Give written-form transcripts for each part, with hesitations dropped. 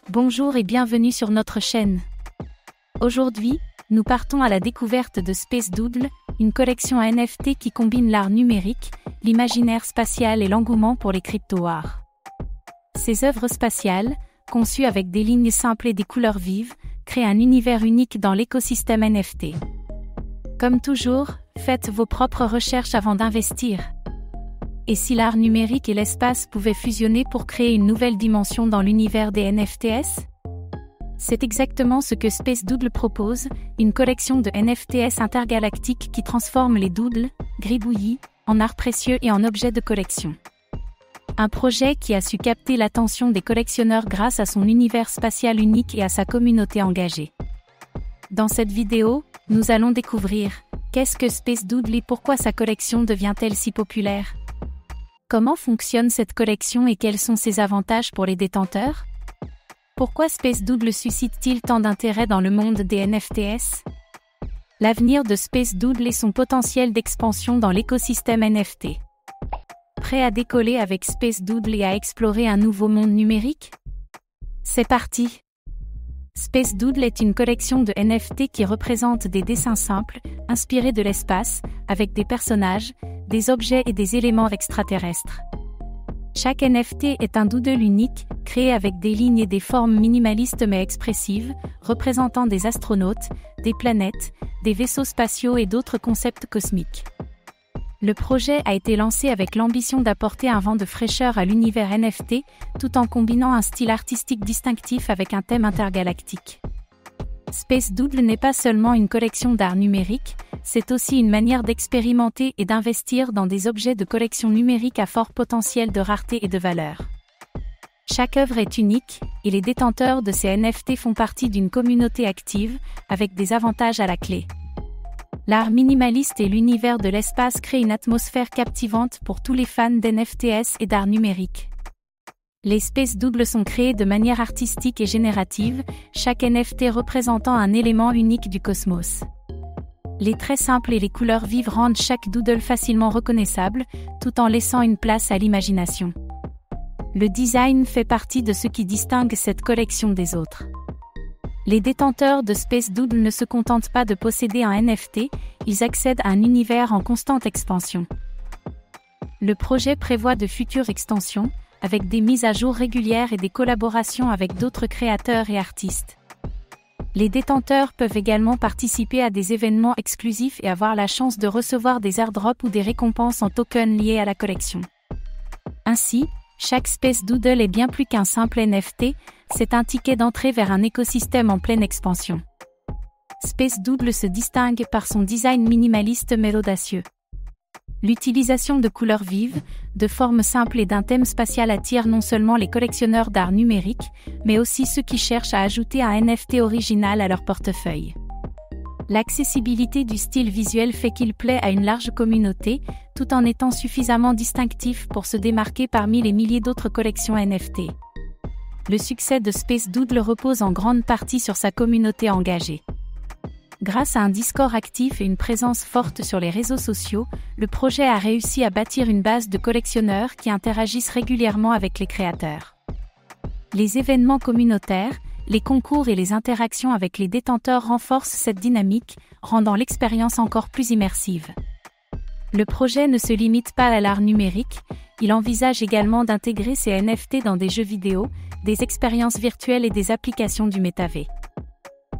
Bonjour et bienvenue sur notre chaîne. Aujourd'hui, nous partons à la découverte de Space Doodle, une collection NFT qui combine l'art numérique, l'imaginaire spatial et l'engouement pour les crypto-arts. Ces œuvres spatiales, conçues avec des lignes simples et des couleurs vives, créent un univers unique dans l'écosystème NFT. Comme toujours, faites vos propres recherches avant d'investir. Et si l'art numérique et l'espace pouvaient fusionner pour créer une nouvelle dimension dans l'univers des NFTs? C'est exactement ce que Space Doodle propose, une collection de NFTs intergalactiques qui transforme les doodles, gribouillis, en art précieux et en objets de collection. Un projet qui a su capter l'attention des collectionneurs grâce à son univers spatial unique et à sa communauté engagée. Dans cette vidéo, nous allons découvrir qu'est-ce que Space Doodle et pourquoi sa collection devient-elle si populaire? Comment fonctionne cette collection et quels sont ses avantages pour les détenteurs? Pourquoi Space Doodle suscite-t-il tant d'intérêt dans le monde des NFTs? L'avenir de Space Doodle et son potentiel d'expansion dans l'écosystème NFT. Prêt à décoller avec Space Doodle et à explorer un nouveau monde numérique? C'est parti! Space Doodle est une collection de NFT qui représente des dessins simples, inspirés de l'espace, avec des personnages, des objets et des éléments extraterrestres. Chaque NFT est un doodle unique, créé avec des lignes et des formes minimalistes mais expressives, représentant des astronautes, des planètes, des vaisseaux spatiaux et d'autres concepts cosmiques. Le projet a été lancé avec l'ambition d'apporter un vent de fraîcheur à l'univers NFT, tout en combinant un style artistique distinctif avec un thème intergalactique. Space Doodle n'est pas seulement une collection d'art numérique, c'est aussi une manière d'expérimenter et d'investir dans des objets de collection numérique à fort potentiel de rareté et de valeur. Chaque œuvre est unique, et les détenteurs de ces NFT font partie d'une communauté active, avec des avantages à la clé. L'art minimaliste et l'univers de l'espace créent une atmosphère captivante pour tous les fans d'NFTs et d'art numérique. Les Space Doodles sont créés de manière artistique et générative, chaque NFT représentant un élément unique du cosmos. Les traits simples et les couleurs vives rendent chaque doodle facilement reconnaissable, tout en laissant une place à l'imagination. Le design fait partie de ce qui distingue cette collection des autres. Les détenteurs de Space Doodle ne se contentent pas de posséder un NFT, ils accèdent à un univers en constante expansion. Le projet prévoit de futures extensions, avec des mises à jour régulières et des collaborations avec d'autres créateurs et artistes. Les détenteurs peuvent également participer à des événements exclusifs et avoir la chance de recevoir des airdrops ou des récompenses en tokens liés à la collection. Ainsi, chaque Space Doodle est bien plus qu'un simple NFT, c'est un ticket d'entrée vers un écosystème en pleine expansion. Space Doodle se distingue par son design minimaliste mais audacieux. L'utilisation de couleurs vives, de formes simples et d'un thème spatial attire non seulement les collectionneurs d'art numérique, mais aussi ceux qui cherchent à ajouter un NFT original à leur portefeuille. L'accessibilité du style visuel fait qu'il plaît à une large communauté, tout en étant suffisamment distinctif pour se démarquer parmi les milliers d'autres collections NFT. Le succès de Space Doodle repose en grande partie sur sa communauté engagée. Grâce à un Discord actif et une présence forte sur les réseaux sociaux, le projet a réussi à bâtir une base de collectionneurs qui interagissent régulièrement avec les créateurs. Les événements communautaires, les concours et les interactions avec les détenteurs renforcent cette dynamique, rendant l'expérience encore plus immersive. Le projet ne se limite pas à l'art numérique, il envisage également d'intégrer ces NFT dans des jeux vidéo, des expériences virtuelles et des applications du métavers.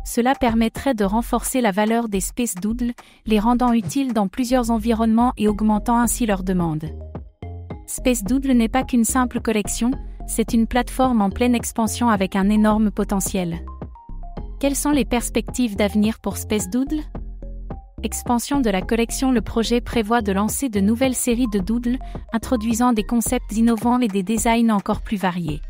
Cela permettrait de renforcer la valeur des Space Doodles, les rendant utiles dans plusieurs environnements et augmentant ainsi leur demande. Space Doodle n'est pas qu'une simple collection, c'est une plateforme en pleine expansion avec un énorme potentiel. Quelles sont les perspectives d'avenir pour Space Doodle? Expansion de la collection. Le projet prévoit de lancer de nouvelles séries de doodles, introduisant des concepts innovants et des designs encore plus variés.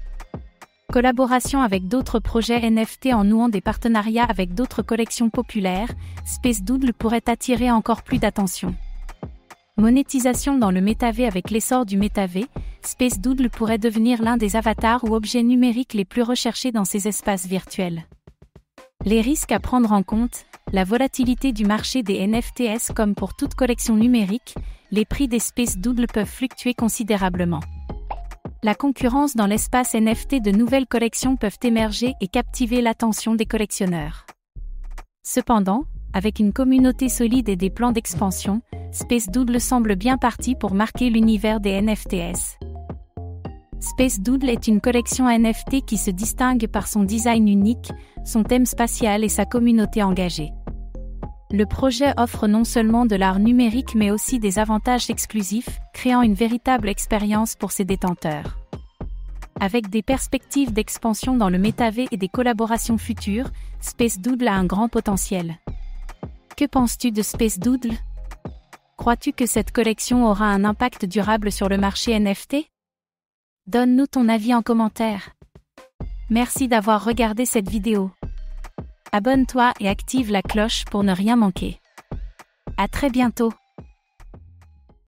Collaboration avec d'autres projets NFT en nouant des partenariats avec d'autres collections populaires, Space Doodle pourrait attirer encore plus d'attention. Monétisation dans le métavers. Avec l'essor du métavers, Space Doodle pourrait devenir l'un des avatars ou objets numériques les plus recherchés dans ces espaces virtuels. Les risques à prendre en compte, la volatilité du marché des NFTs. Comme pour toute collection numérique, les prix des Space Doodle peuvent fluctuer considérablement. La concurrence dans l'espace NFT, de nouvelles collections peuvent émerger et captiver l'attention des collectionneurs. Cependant, avec une communauté solide et des plans d'expansion, Space Doodle semble bien parti pour marquer l'univers des NFTs. Space Doodle est une collection NFT qui se distingue par son design unique, son thème spatial et sa communauté engagée. Le projet offre non seulement de l'art numérique mais aussi des avantages exclusifs, créant une véritable expérience pour ses détenteurs. Avec des perspectives d'expansion dans le métavers et des collaborations futures, Space Doodle a un grand potentiel. Que penses-tu de Space Doodle? Crois-tu que cette collection aura un impact durable sur le marché NFT? Donne-nous ton avis en commentaire. Merci d'avoir regardé cette vidéo. Abonne-toi et active la cloche pour ne rien manquer. À très bientôt.